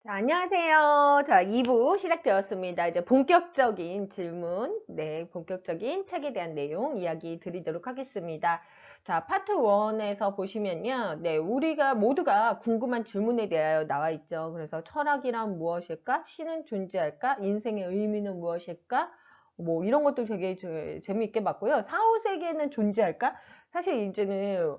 자, 안녕하세요. 자, 2부 시작되었습니다. 이제 본격적인 질문, 본격적인 책에 대한 내용 이야기 드리도록 하겠습니다. 자, 파트 1에서 보시면요. 우리가 모두가 궁금한 질문에 대하여 나와 있죠. 그래서 철학이란 무엇일까? 신은 존재할까? 인생의 의미는 무엇일까? 뭐 이런 것도 되게 재미있게 봤고요. 4, 5세계는 존재할까? 사실 이제는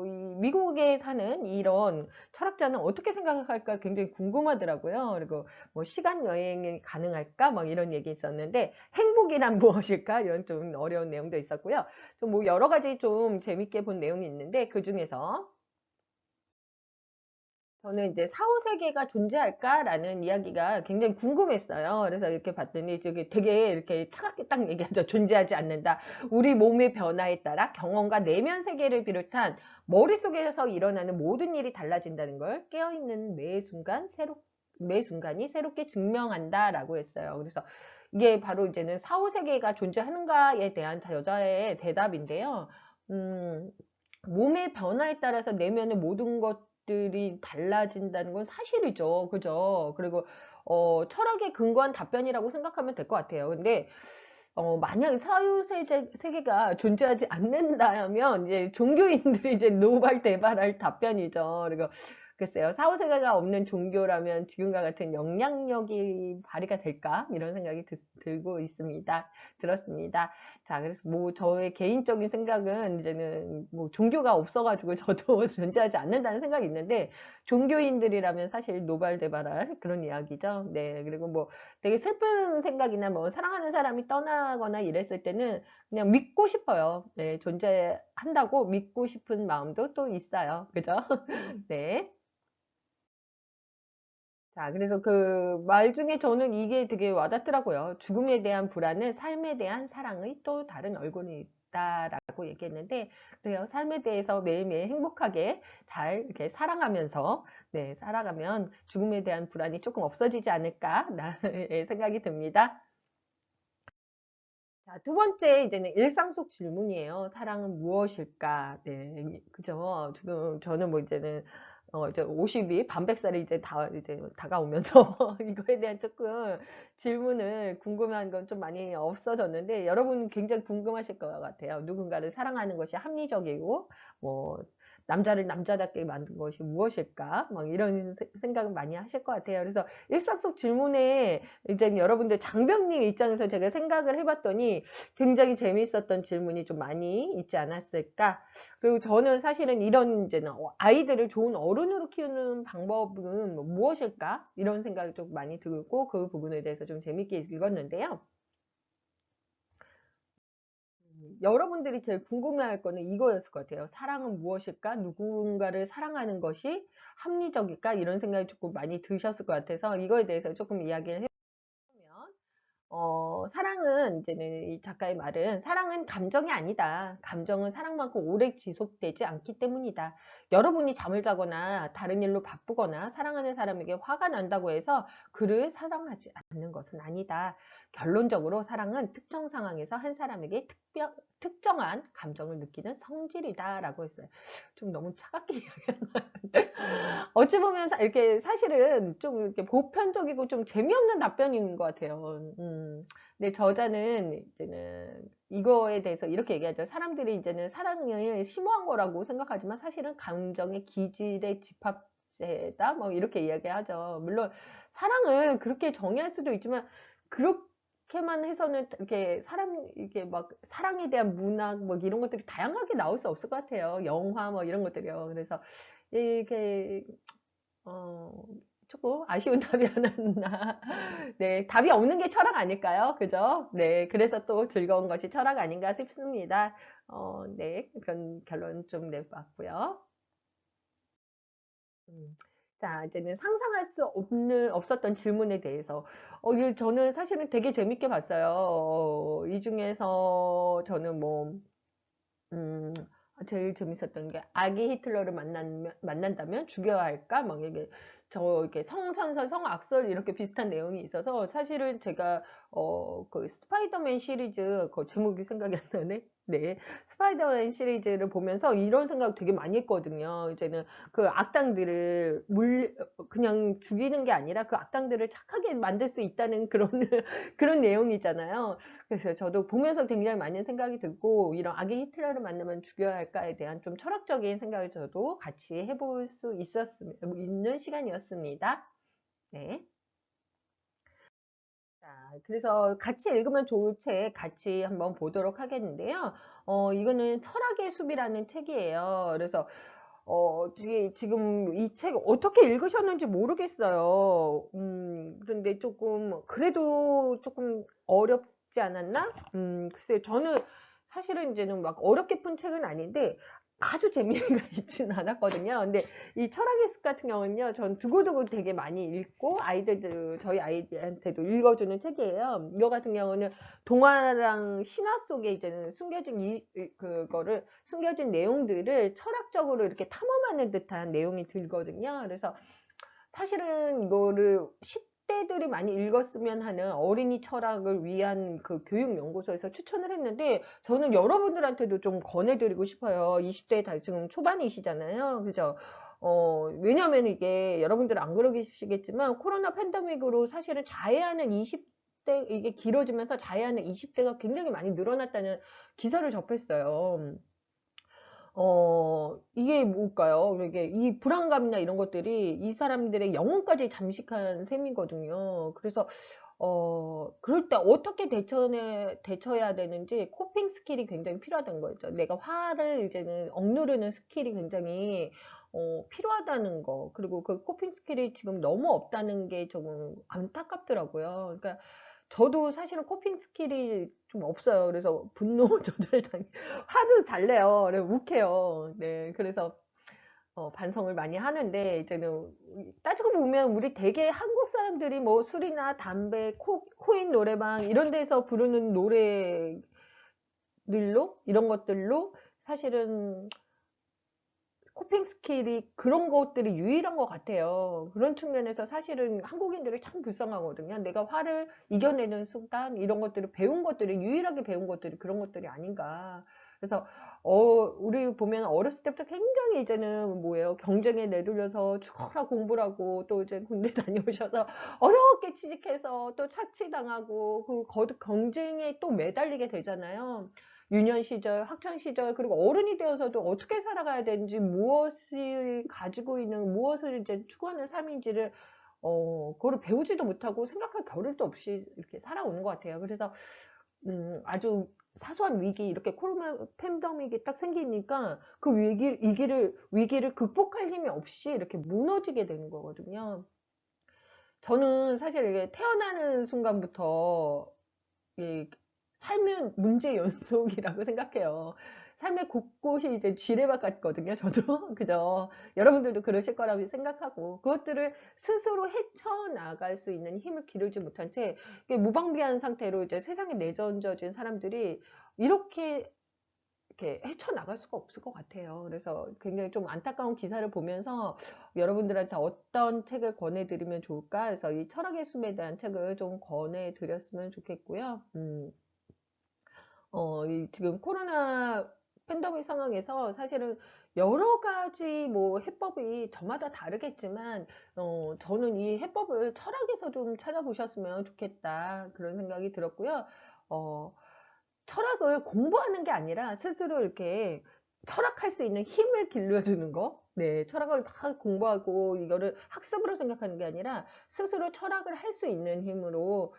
이 미국에 사는 이런 철학자는 어떻게 생각할까 굉장히 궁금하더라고요. 그리고 뭐 시간 여행이 가능할까? 막 이런 얘기 있었는데 행복이란 무엇일까? 이런 좀 어려운 내용도 있었고요. 좀 뭐 여러 가지 좀 재밌게 본 내용이 있는데 그 중에서 저는 이제 4, 5세계가 존재할까라는 이야기가 굉장히 궁금했어요. 그래서 이렇게 봤더니 되게 이렇게 차갑게 딱 얘기하죠. 존재하지 않는다. 우리 몸의 변화에 따라 경험과 내면 세계를 비롯한 머릿속에서 일어나는 모든 일이 달라진다는 걸 깨어있는 매 순간이 새롭게 증명한다라고 했어요. 그래서 이게 바로 이제는 4, 5세계가 존재하는가에 대한 여자의 대답인데요. 음, 몸의 변화에 따라서 내면의 모든 것들이 달라진다는 건 사실이죠. 그죠? 그리고 철학에 근거한 답변이라고 생각하면 될 것 같아요. 근데 만약에 세계가 존재하지 않는다면 이제 종교인들이 이제 노발대발할 답변이죠. 그리고 글쎄요, 사후세계가 없는 종교라면 지금과 같은 영향력이 발휘가 될까? 이런 생각이 들고 있습니다. 들었습니다. 자, 그래서 뭐 저의 개인적인 생각은 이제는 뭐 종교가 없어가지고 저도 존재하지 않는다는 생각이 있는데 종교인들이라면 사실 노발대발할 그런 이야기죠. 네, 그리고 뭐 되게 슬픈 생각이나 뭐 사랑하는 사람이 떠나거나 이랬을 때는 그냥 믿고 싶어요. 네, 존재한다고 믿고 싶은 마음도 또 있어요. 그죠? 네. 자, 그래서 그 말 중에 저는 이게 되게 와닿더라고요. 죽음에 대한 불안은 삶에 대한 사랑의 또 다른 얼굴이 있다라고 얘기했는데, 그래요. 삶에 대해서 매일매일 행복하게 잘 이렇게 사랑하면서, 살아가면 죽음에 대한 불안이 조금 없어지지 않을까, 라는 생각이 듭니다. 자, 두 번째, 이제는 일상 속 질문이에요. 사랑은 무엇일까? 네, 그죠. 지금 저는 뭐 이제는, 이제 50이, 반백살이 이제 다가오면서 이거에 대한 조금 질문을 궁금한 건 좀 많이 없어졌는데, 여러분 굉장히 궁금하실 것 같아요. 누군가를 사랑하는 것이 합리적이고, 뭐, 남자를 남자답게 만든 것이 무엇일까? 막 이런 생각을 많이 하실 것 같아요. 그래서 일상 속 질문에 이제 여러분들 장병님 입장에서 제가 생각을 해봤더니 굉장히 재미있었던 질문이 좀 많이 있지 않았을까. 그리고 저는 사실은 이런 이제는 아이들을 좋은 어른으로 키우는 방법은 뭐 무엇일까? 이런 생각이 좀 많이 들고 그 부분에 대해서 좀 재밌게 읽었는데요. 여러분들이 제일 궁금해할 거는 이거였을 것 같아요. 사랑은 무엇일까? 누군가를 사랑하는 것이 합리적일까? 이런 생각이 조금 많이 드셨을 것 같아서 이거에 대해서 조금 이야기를 해보면 사랑은 이제는 이 작가의 말은 사랑은 감정이 아니다. 감정은 사랑만큼 오래 지속되지 않기 때문이다. 여러분이 잠을 자거나 다른 일로 바쁘거나 사랑하는 사람에게 화가 난다고 해서 그를 사랑하지 않는 것은 아니다. 결론적으로 사랑은 특정 상황에서 한 사람에게 특정한 감정을 느끼는 성질이다라고 했어요. 좀 너무 차갑게 이야기하는데 어찌 보면 이렇게 사실은 좀 이렇게 보편적이고 좀 재미없는 답변인 것 같아요. 근데 저자는 이제는 이거에 대해서 이렇게 얘기하죠. 사람들이 이제는 사랑을 심오한 거라고 생각하지만 사실은 감정의 기질의 집합체다. 뭐 이렇게 이야기하죠. 물론 사랑을 그렇게 정의할 수도 있지만 그렇게만 해서는 이렇게 이게 막 사랑에 대한 문학 뭐 이런 것들이 다양하게 나올 수 없을 것 같아요. 영화 뭐 이런 것들이요. 그래서 이게 어, 조금 아쉬운 답이 하나. 네, 답이 없는 게 철학 아닐까요? 그죠? 네, 그래서 또 즐거운 것이 철학 아닌가 싶습니다. 네, 그런 결론 좀 내봤고요. 음. 자, 이제는 상상할 수 없었던 질문에 대해서. 이거 저는 사실은 되게 재밌게 봤어요. 이 중에서 저는 뭐, 음, 제일 재밌었던 게 아기 히틀러를 만난다면 죽여야 할까? 막 이게 이렇게 성선설, 성악설 이렇게 비슷한 내용이 있어서 사실은 제가 그 스파이더맨 시리즈 그 제목이 생각이 안 나네. 네. 스파이더맨 시리즈를 보면서 이런 생각 되게 많이 했거든요. 이제는 그 악당들을 그냥 죽이는 게 아니라 그 악당들을 착하게 만들 수 있다는 그런 그런 내용이잖아요. 그래서 저도 보면서 굉장히 많은 생각이 들고 이런 아기 히틀러를 만나면 죽여야 할까에 대한 좀 철학적인 생각을 저도 같이 해볼 수 있는 시간이었습니다. 네. 자, 그래서 같이 읽으면 좋을 책 같이 한번 보도록 하겠는데요. 이거는 철학의 숲이라는 책이에요. 그래서 지금 이 책 어떻게 읽으셨는지 모르겠어요. 그런데 조금, 그래도 조금 어렵지 않았나? 글쎄요, 저는 사실은 이제는 막 어렵게 푼 책은 아닌데, 아주 재미가 있지는 않았거든요. 근데 이 철학의 숲 같은 경우는요, 전 두고두고 되게 많이 읽고, 저희 아이들한테도 읽어주는 책이에요. 이거 같은 경우는 동화랑 신화 속에 이제는 숨겨진 내용들을 철학적으로 이렇게 탐험하는 듯한 내용이 들거든요. 그래서 사실은 이거를 10대들이 많이 읽었으면 하는 어린이 철학을 위한 그 교육연구소에서 추천을 했는데 저는 여러분들한테도 좀 권해드리고 싶어요. 20대 지금 초반이시잖아요. 그죠? 왜냐면 이게 여러분들 안 그러시겠지만 코로나 팬데믹으로 사실은 자해하는 20대 이게 길어지면서 자해하는 20대가 굉장히 많이 늘어났다는 기사를 접했어요. 이게 뭘까요? 이게 이 불안감이나 이런 것들이 이 사람들의 영혼까지 잠식한 셈이거든요. 그래서 그럴 때 어떻게 대처해야 되는지 코핑 스킬이 굉장히 필요하다는 거죠. 내가 화를 이제는 억누르는 스킬이 굉장히 필요하다는 거. 그리고 그 코핑 스킬이 지금 너무 없다는 게 조금 안타깝더라고요. 그러니까 저도 사실은 코핑 스킬이 좀 없어요. 그래서 분노 조절당, 화도 잘 내요. 그래, 욱해요. 네. 그래서 반성을 많이 하는데, 이제는, 따지고 보면 우리 되게 한국 사람들이 뭐 술이나 담배, 코인 노래방 이런 데서 부르는 이런 것들로 사실은 코핑 스킬이 그런 것들이 유일한 것 같아요. 그런 측면에서 사실은 한국인들이 참 불쌍하거든요. 내가 화를 이겨내는 순간 이런 것들을 배운 것들이 유일하게 배운 것들이 그런 것들이 아닌가. 그래서 우리 보면 어렸을 때부터 굉장히 이제는 뭐예요? 경쟁에 내돌려서 죽어라 공부를 하고 또 이제 군대 다녀오셔서 어렵게 취직해서 또 착취당하고 그 거듭 경쟁에 또 매달리게 되잖아요. 유년 시절, 학창 시절, 그리고 어른이 되어서도 어떻게 살아가야 되는지, 무엇을 가지고 있는, 무엇을 이제 추구하는 삶인지를, 그거를 배우지도 못하고 생각할 겨를도 없이 이렇게 살아오는 것 같아요. 그래서, 아주 사소한 위기, 이렇게 코로나 팬데믹이 딱 생기니까 그 위기를 극복할 힘이 없이 이렇게 무너지게 되는 거거든요. 저는 사실 이게 태어나는 순간부터 이 삶은 문제 연속이라고 생각해요. 삶의 곳곳이 이제 지뢰밭 같거든요, 저도. 그죠? 여러분들도 그러실 거라고 생각하고, 그것들을 스스로 헤쳐나갈 수 있는 힘을 기르지 못한 채, 이게 무방비한 상태로 이제 세상에 내던져진 사람들이 이렇게 헤쳐나갈 수가 없을 것 같아요. 그래서 굉장히 좀 안타까운 기사를 보면서 여러분들한테 어떤 책을 권해드리면 좋을까? 그래서 이 철학의 숲에 대한 책을 좀 권해드렸으면 좋겠고요. 지금 코로나 팬데믹 상황에서 사실은 여러 가지 뭐 해법이 저마다 다르겠지만, 저는 이 해법을 철학에서 좀 찾아보셨으면 좋겠다. 그런 생각이 들었고요. 어, 철학을 공부하는 게 아니라 스스로 이렇게 철학할 수 있는 힘을 길러주는 거. 네, 철학을 막 공부하고 이거를 학습으로 생각하는 게 아니라 스스로 철학을 할 수 있는 힘으로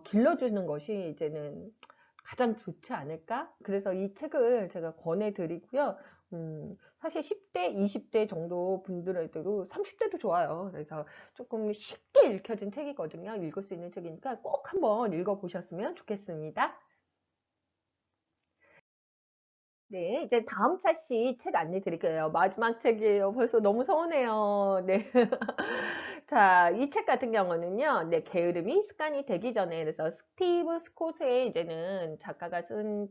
길러주는 것이 이제는 가장 좋지 않을까? 그래서 이 책을 제가 권해드리고요. 사실 10대, 20대 정도 분들에도 30대도 좋아요. 그래서 조금 쉽게 읽혀진 책이거든요. 읽을 수 있는 책이니까 꼭 한번 읽어보셨으면 좋겠습니다. 네, 이제 다음 차씨 책 안내 드릴게요. 마지막 책이에요. 벌써 너무 서운해요. 네. 자, 이 책 같은 경우는요, 네, 게으름이 습관이 되기 전에, 그래서 스티브 스콧의 이제는 작가가 쓴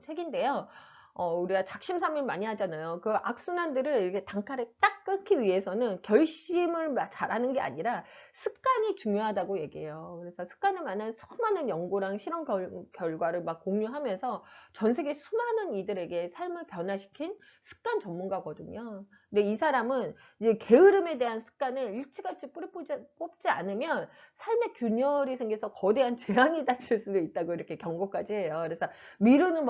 책인데요. 우리가 작심삼일 많이 하잖아요. 그 악순환들을 이렇게 단칼에 딱 끊기 위해서는 결심을 잘하는 게 아니라 습관이 중요하다고 얘기해요. 그래서 습관에 관한 수많은 연구랑 실험 결과를 막 공유하면서 전 세계 수많은 이들에게 삶을 변화시킨 습관 전문가거든요. 근데 이 사람은 이제 게으름에 대한 습관을 일찌감치 뿌리 뽑지 않으면 삶의 균열이 생겨서 거대한 재앙이 닥칠 수도 있다고 이렇게 경고까지 해요. 그래서 미루는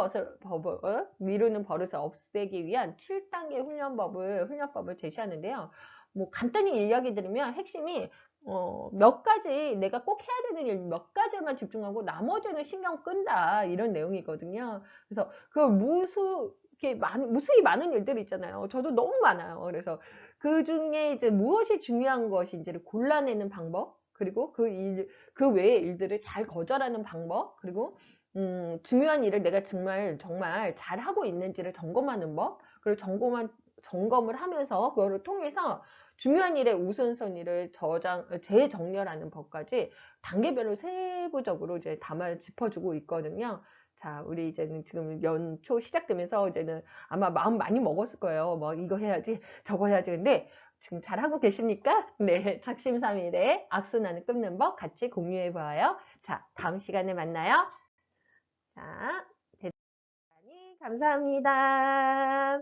버릇을 없애기 위한 7단계 훈련법을 제시하는데요. 뭐 간단히 이야기 드리면 핵심이 몇 가지 내가 꼭 해야 되는 일 몇 가지만 집중하고 나머지는 신경 끈다 이런 내용이거든요. 그래서 그 무수히 많은 일들이 있잖아요. 저도 너무 많아요. 그래서 그 중에 이제 무엇이 중요한 것인지를 골라내는 방법, 그리고 그 외의 일들을 잘 거절하는 방법, 그리고 중요한 일을 내가 정말 잘하고 있는지를 점검하는 법, 그리고 점검을 하면서 그거를 통해서 중요한 일의 우선순위를 재정렬하는 법까지 단계별로 세부적으로 이제 짚어주고 있거든요. 자, 우리 이제는 지금 연초 시작되면서 이제는 아마 마음 많이 먹었을 거예요. 뭐 이거 해야지, 저거 해야지. 근데 지금 잘하고 계십니까? 네, 작심삼일의 악순환을 끊는 법 같이 공유해 봐요. 자, 다음 시간에 만나요. 자, 대단히 감사합니다.